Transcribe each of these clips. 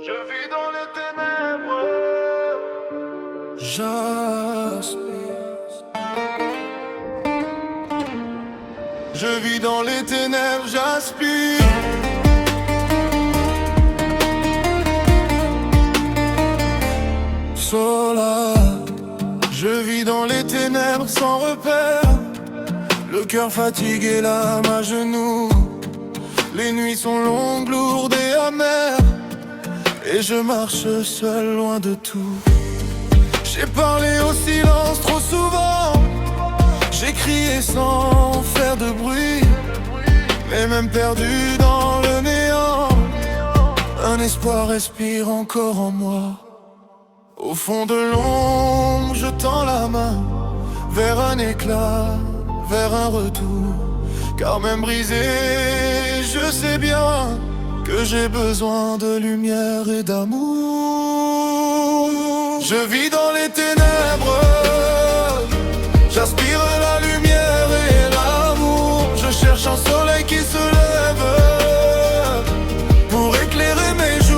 Je vis dans les ténèbres. Je vis dans les ténèbres, j'aspire. Sola, je vis dans les ténèbres sans repère. Le cœur fatigué, l'âme à genoux. Les nuits sont longues, lourdes et amères. Et je marche seul, loin de tout. J'ai parlé au silence trop souvent. J'ai crié sans faire de bruit. Mais même perdu dans le néant, un espoir respire encore en moi. Au fond de l'ombre, je tends la main vers un éclat, vers un retour. Car même brisé, je sais bien que j'ai besoin de lumière et d'amour. Je vis dans les ténèbres, j'aspire la lumière et l'amour. Je cherche un soleil qui se lève pour éclairer mes jours.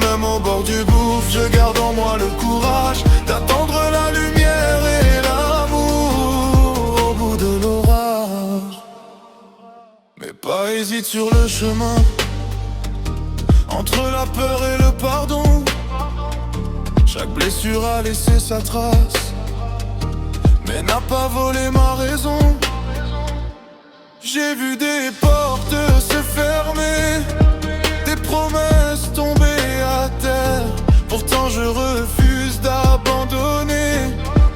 Même au bord du gouffre, je garde en moi le courage d'attendre la lumière et l'amour au bout de l'orage. Mes pas hésitent sur le chemin, entre la peur et le pardon. Chaque blessure a laissé sa trace, mais n'a pas volé ma raison. J'ai vu des portes se fermer, des promesses tomber à terre. Pourtant je refuse d'abandonner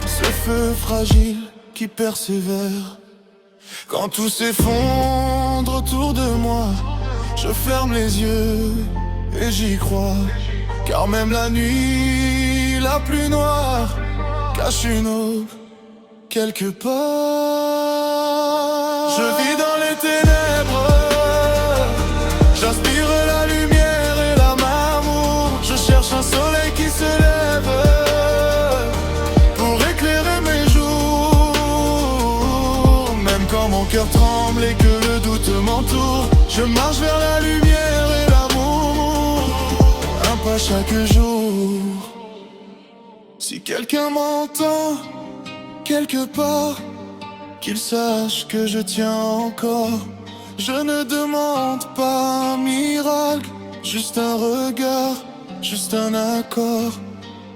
ce feu fragile qui persévère. Quand tout s'effondre autour de moi, je ferme les yeux et j'y crois. Car même la nuit la plus noire cache une aube quelque part. Je vis dans les ténèbres, j'aspire la lumière et l'âme amour. Je cherche un soleil qui se lève pour éclairer mes jours. Même quand mon cœur tremble et que le doute m'entoure, je marche vers la lumière et l'amour, un pas chaque jour. Si quelqu'un m'entend quelque part, qu'il sache que je tiens encore. Je ne demande pas un miracle, juste un regard, juste un accord.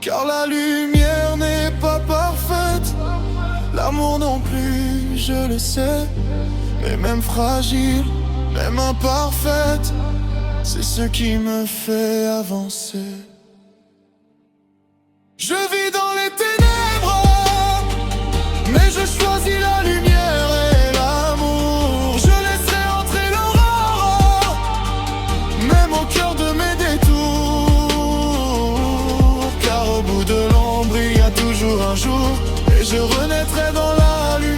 Car la lumière n'est pas parfaite, l'amour non plus, je le sais. Mais même fragile, même imparfaite, c'est ce qui me fait avancer. Je vis dans les ténèbres, mais je choisis la lumière et l'amour. Je laisserai entrer l'aurore, même au cœur de mes détours. Car au bout de l'ombre, il y a toujours un jour, et je renaîtrai dans la lumière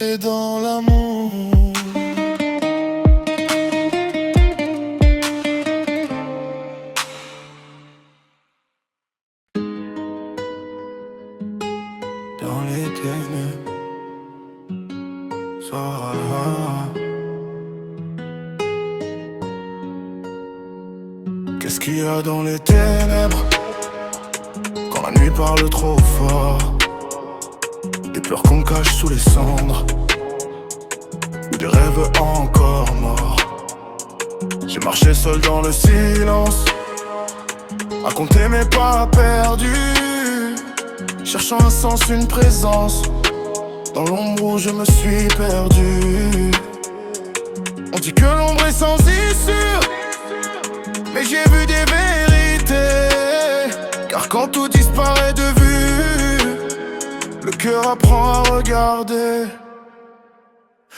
et dans l'amour. Dans les ténèbres, qu'est-ce qu'il y a dans les ténèbres? Quand la nuit parle trop fort, des pleurs qu'on cache sous les cendres, ou des rêves encore morts. J'ai marché seul dans le silence, à compter mes pas perdus, cherchant un sens, une présence, dans l'ombre où je me suis perdu. On dit que l'ombre est sans issue, mais j'ai vu des vérités. Car quand tout disparaît de vue, le cœur apprend à regarder.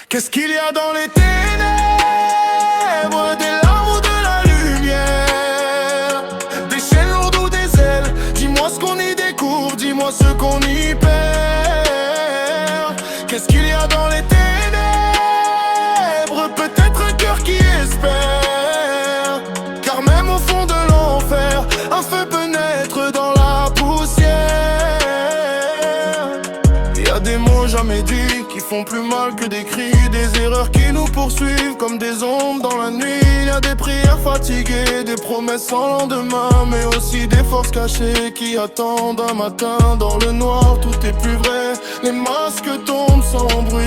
Qu'est-ce qu'il y a dans les ténèbres? Des larmes ou de la lumière? Des chaînes lourdes ou des ailes? Dis-moi ce qu'on y découvre, dis-moi ce qu'on y perd. Qu'est-ce qu'il y a dans les ténèbres? Peut-être un cœur qui espère. Car même au fond de l'enfer, un feu peut naître dans la poussière. Y a des mots jamais dits qui font plus mal que des cris, des erreurs qui nous poursuivent comme des ombres dans la nuit. Il y a des prières fatiguées, des promesses sans lendemain, mais aussi des forces cachées qui attendent un matin. Dans le noir tout est plus vrai, les masques tombent sans bruit.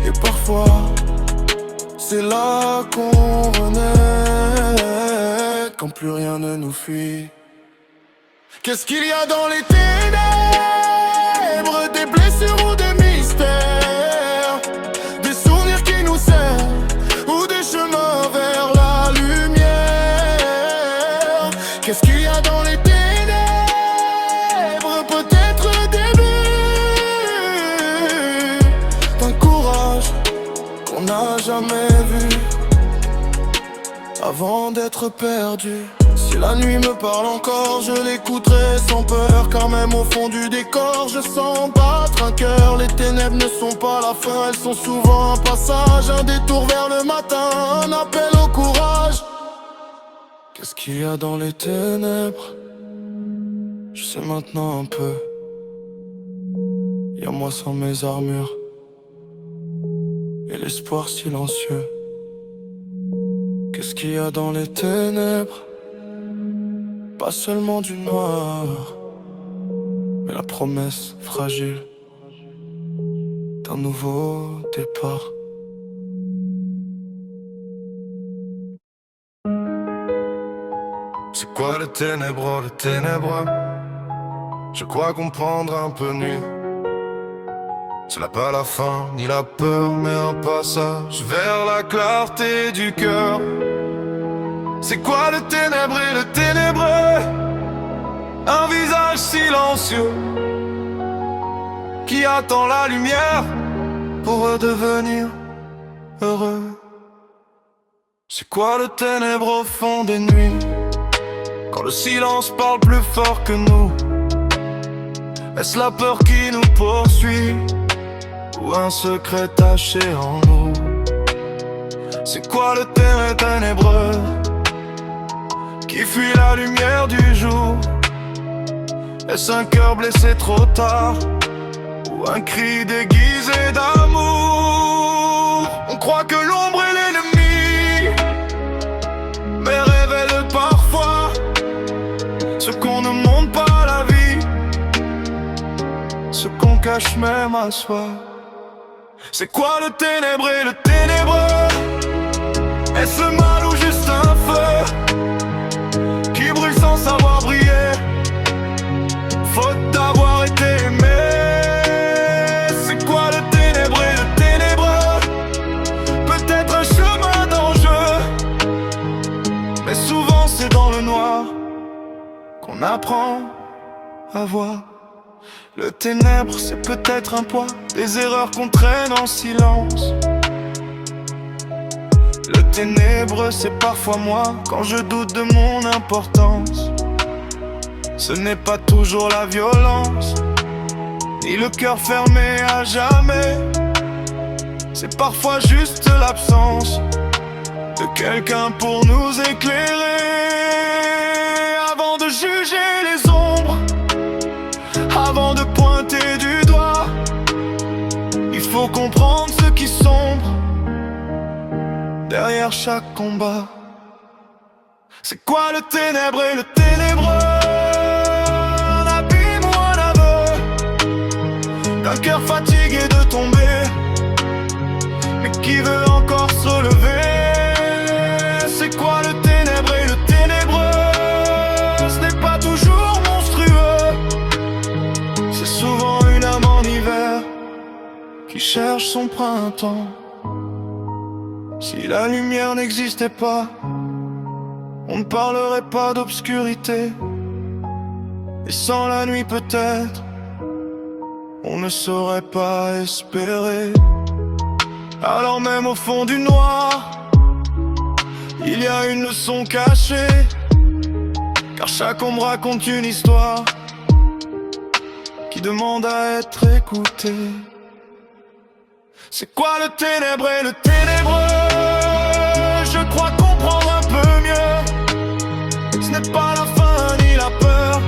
Et parfois c'est là qu'on renaît, quand plus rien ne nous fuit. Qu'est-ce qu'il y a dans les ténèbres? Des blessures ou des mystères, des souvenirs qui nous servent ou des chemins vers la lumière. Qu'est-ce qu'il y a dans les ténèbres? Peut-être le début d'un courage qu'on n'a jamais vu avant d'être perdu. Si la nuit me parle encore, je l'écouterai sans peur, car même au fond du décor, je sens battre un cœur. Les ténèbres ne sont pas la fin, elles sont souvent un passage, un détour vers le matin, un appel au courage. Qu'est-ce qu'il y a dans les ténèbres? Je sais maintenant un peu. Y a moi sans mes armures et l'espoir silencieux. Qu'est-ce qu'il y a dans les ténèbres? Pas seulement du noir, mais la promesse fragile d'un nouveau départ. C'est quoi le ténébreux, le ténébreux? Je crois comprendre un peu nu. Ce n'est pas la fin ni la peur, mais un passage vers la clarté du cœur. C'est quoi le ténébreux, le ténébreux? Un visage silencieux qui attend la lumière pour redevenir heureux. C'est quoi le ténébreux au fond des nuits, quand le silence parle plus fort que nous? Est-ce la peur qui nous poursuit ou un secret taché en nous? C'est quoi le ténébreux qui fuit la lumière du jour? Est-ce un cœur blessé trop tard ou un cri déguisé d'amour? On croit que l'ombre est l'ennemi, mais révèle parfois ce qu'on ne montre pas à la vie, ce qu'on cache même à soi. C'est quoi le ténébreux, le ténébreux? Est-ce le mal ou juste un feu qui brûle sans savoir briller, faute d'avoir été aimé? C'est quoi le ténébreux, le ténébreux? Peut-être un chemin d'enjeu, mais souvent c'est dans le noir qu'on apprend à voir. Le ténèbre c'est peut-être un poids, des erreurs qu'on traîne en silence. Le ténébreux c'est parfois moi, quand je doute de mon importance. Ce n'est pas toujours la violence, ni le cœur fermé à jamais. C'est parfois juste l'absence de quelqu'un pour nous éclairer. Avant de juger les ombres, avant de pointer du doigt, il faut comprendre ce qui sombre derrière chaque combat. C'est quoi le ténébreux, le ténébreux? Un abîme ou un aveu d'un cœur fatigué de tomber, mais qui veut encore se relever. C'est quoi le ténébreux, le ténébreux? Ce n'est pas toujours monstrueux, c'est souvent une âme en hiver qui cherche son printemps. Si la lumière n'existait pas, on ne parlerait pas d'obscurité. Et sans la nuit peut-être, on ne saurait pas espérer. Alors même au fond du noir, il y a une leçon cachée, car chaque ombre raconte une histoire qui demande à être écoutée. C'est quoi le ténébreux, le ténébreux? Je crois comprendre un peu mieux. Ce n'est pas la fin ni la peur,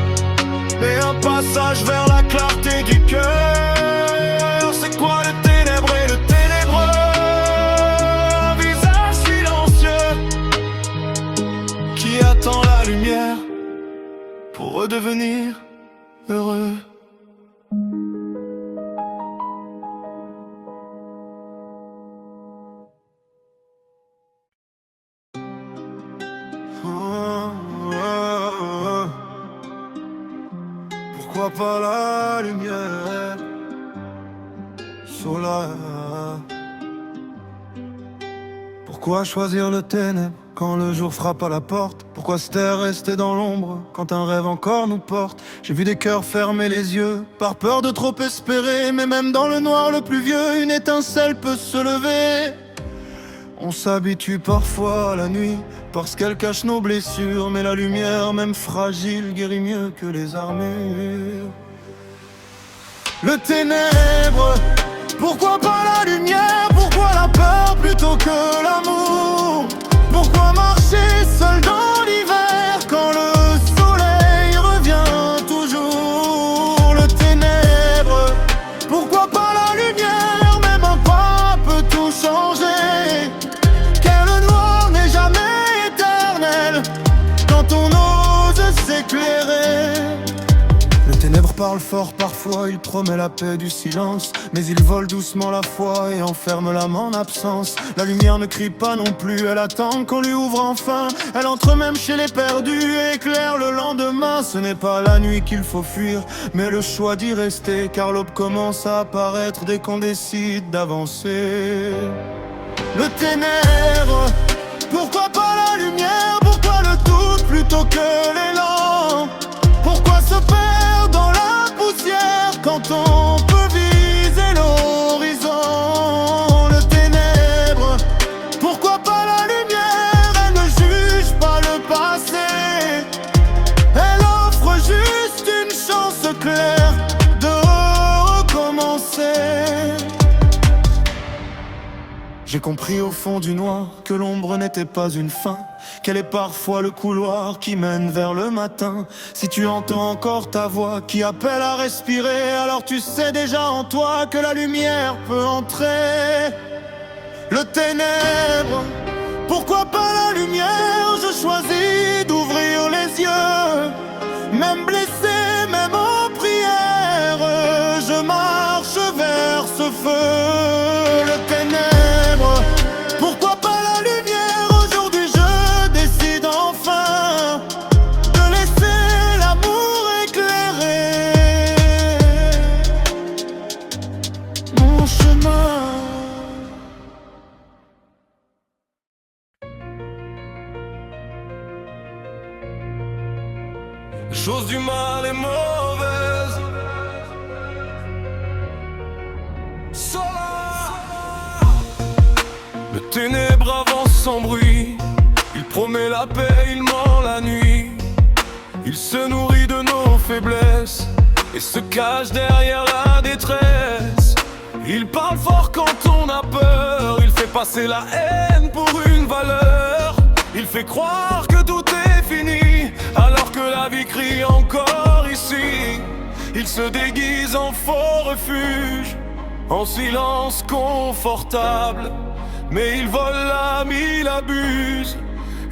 mais un passage vers la clarté la lumière. Sola. Pourquoi choisir le ténèbre quand le jour frappe à la porte? Pourquoi se taire, rester dans l'ombre quand un rêve encore nous porte? J'ai vu des cœurs fermer les yeux par peur de trop espérer, mais même dans le noir le plus vieux, une étincelle peut se lever. On s'habitue parfois à la nuit parce qu'elle cache nos blessures, mais la lumière, même fragile, guérit mieux que les armures. Le ténèbre, pourquoi pas la lumière? Pourquoi la peur plutôt que l'amour? Pourquoi marcher seul dans l'hiver quand le soleil revient toujours? Le ténèbre, pourquoi pas la lumière? Même un pas peut tout changer, car le noir n'est jamais éternel quand on ose s'éclairer. Le ténèbre parle fort parfois, il promet la paix du silence, mais il vole doucement la foi et enferme l'âme en absence. La lumière ne crie pas non plus, elle attend qu'on lui ouvre enfin. Elle entre même chez les perdus et éclaire le lendemain. Ce n'est pas la nuit qu'il faut fuir, mais le choix d'y rester, car l'aube commence à apparaître dès qu'on décide d'avancer. Le ténèbre, pourquoi pas la lumière? Pourquoi le doute plutôt que l'élan? Pourquoi se perdre dans la poussière quand on peut viser l'horizon? Le ténèbre, pourquoi pas la lumière? Elle ne juge pas le passé, elle offre juste une chance claire de recommencer. J'ai compris au fond du noir que l'ombre n'était pas une fin, qu'elle est parfois le couloir qui mène vers le matin. Si tu entends encore ta voix qui appelle à respirer, alors tu sais déjà en toi que la lumière peut entrer. Le ténèbre, pourquoi pas la lumière? Je choisis d'ouvrir les yeux, même blessé, même en prière, je marche vers ce feu. Le ténèbre, pourquoi pas la lumière? Aujourd'hui je décide enfin de laisser l'amour éclairer mon chemin. Les choses du mal et mauvaises. Le ténèbre avance sans bruit, il promet la paix, il ment la nuit. Il se nourrit de nos faiblesses et se cache derrière la détresse. Il parle fort quand on a peur, il fait passer la haine pour une valeur. Il fait croire que tout est fini, alors que la vie crie encore ici. Il se déguise en faux refuge, en silence confortable, mais il vole l'âme, il abuse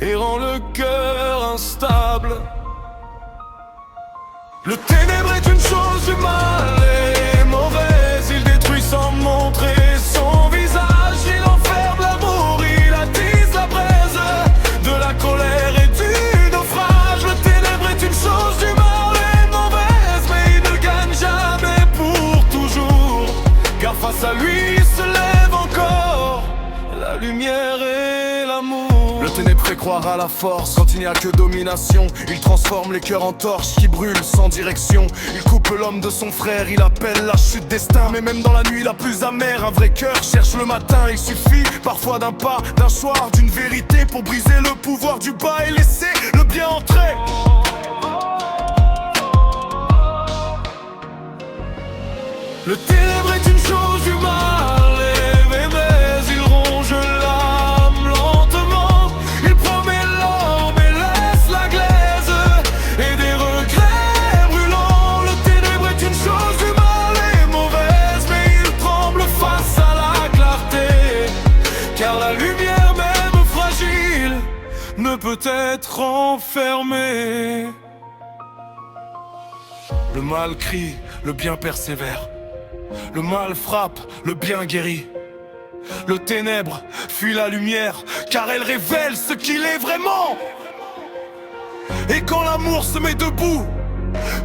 et rend le cœur instable. Le ténèbre est une chose du mal et mauvaise, il détruit sans montrer son visage. Il enferme l'amour, il attise la braise de la colère et du naufrage. Le ténèbre est une chose du mal et mauvaise, mais il ne gagne jamais pour toujours, car face à lui se lève encore la lumière et l'amour. Le ténèbre fait croire à la force quand il n'y a que domination. Il transforme les cœurs en torches qui brûlent sans direction. Il coupe l'homme de son frère, il appelle la chute destin. Mais même dans la nuit la plus amère, un vrai cœur cherche le matin. Il suffit parfois d'un pas, d'un soir, d'une vérité pour briser le pouvoir du bas et laisser le bien entrer. Le ténèbre est une chose du mal, mais il ronge l'âme lentement. Il promet l'or mais laisse la glaise et des regrets brûlants. Le ténèbre est une chose du mal et mauvaise, mais il tremble face à la clarté, car la lumière même fragile ne peut être enfermée. Le mal crie, le bien persévère. Le mal frappe, le bien guérit. Le ténèbre fuit la lumière, car elle révèle ce qu'il est vraiment. Et quand l'amour se met debout,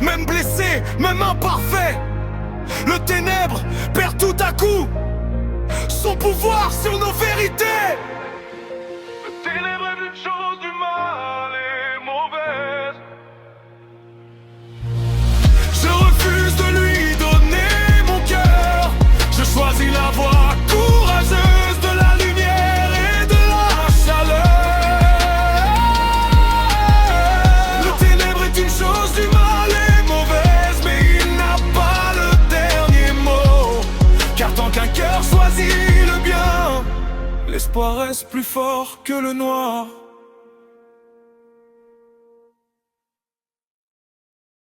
Même blessé, même imparfait, le ténèbre perd tout à coup son pouvoir sur nos vérités. Le ténèbre est une chose du mal et mauvaise. Je refuse de lui donner mon cœur. Je choisis la voie courageuse de la lumière et de la chaleur. Le ténèbre est une chose du mal et mauvaise, mais il n'a pas le dernier mot. Car tant qu'un cœur choisit le bien, l'espoir reste plus fort que le noir.